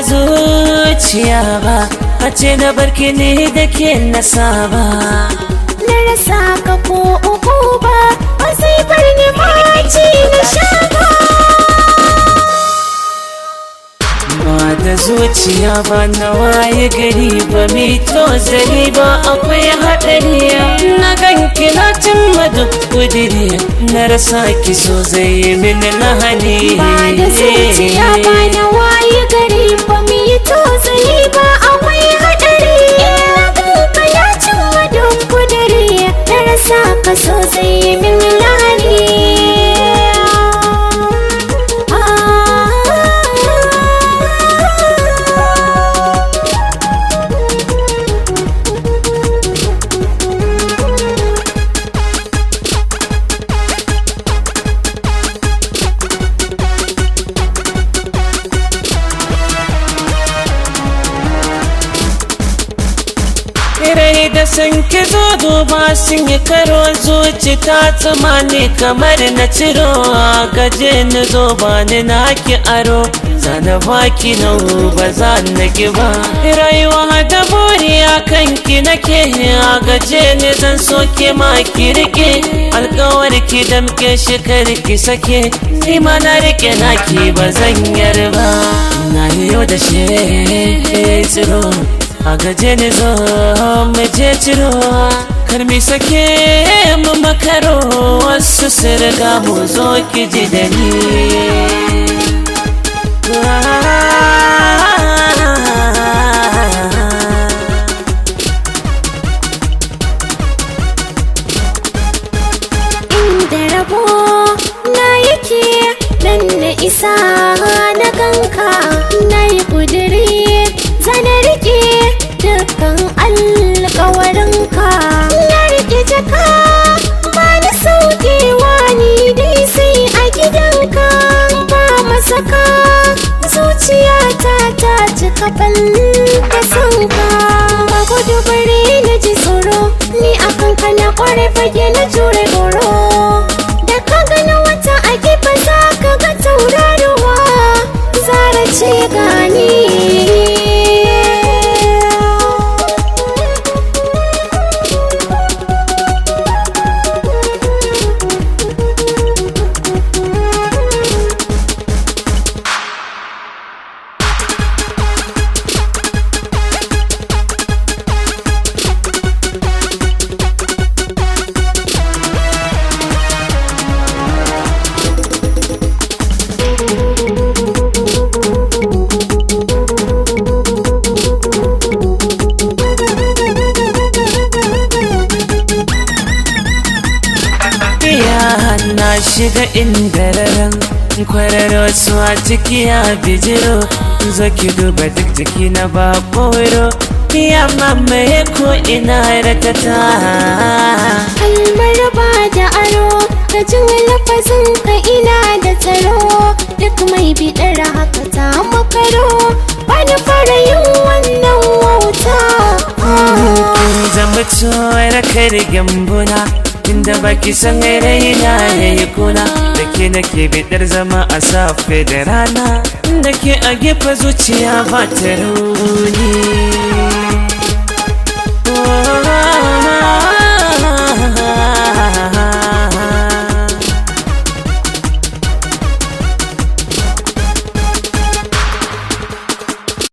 da zuciya ba, a ce na barki ne da ke na saba. Na rasa ka ko uku ba, ba sai bar ni maci na sha ba. Ba da zuciya ba na waye gari ba, mai tozali ba akwai haɗari. Na ganki na cimma duk kudiri, na rasa ki so zai yi min lahani. Ba da zuciya ba na waye gari ba, mai tozali ba akwai haɗari. Na ganka na cimma duk kudiri, na rasa ka so zai yi min lahani. Rai da san ki zo duba sun yi karo, zuci ta tsamani kamar na ciro. Gaje ni zo ba ni na ki aro, zana baki na ba za na ki ba. Rayuwa da buri a kanki nake, gaje ni zan so ki ma ki rike. Alkawar ki damke shi kar ki sake, ni ma na rike naki ba zan yarba. Na yi yau da shi tsiro, a gaje ni zo mu je ciro. Kar mi sake mu makaro, wasu su riga mu zo ki ji da ni. Inda rabo na yake dan na isa na ganka, na yi kudiri zana rike dukkan alkawarinka. Na rike jaka ba na saukewa, ni dai sai a gidanka. Ba masaka zuciyata ta cika fal da sanka. Ba gudu bare na ji tsoro, ni akan ka na kware fage na jure goro. Da ka gana wata a gefe za ka ga tauraruwa, Zara ce gani. Na shiga inda raran kwararo su a ciki ya bijiro. Zo ki duba duk jiki na ba koro, ya mamaye ko ina ratata. Kalmar ba da aro, ka jin lafazin ka ina da tsaro. Duk mai bidar haka ta makaro, ba da fara yin wannan wauta. Zama tsohuwar kar gyambuna, inda baki san raina ya yi kuna. Da ke nake bidar zama a safe da rana, da ke a gefe zuciya ba ta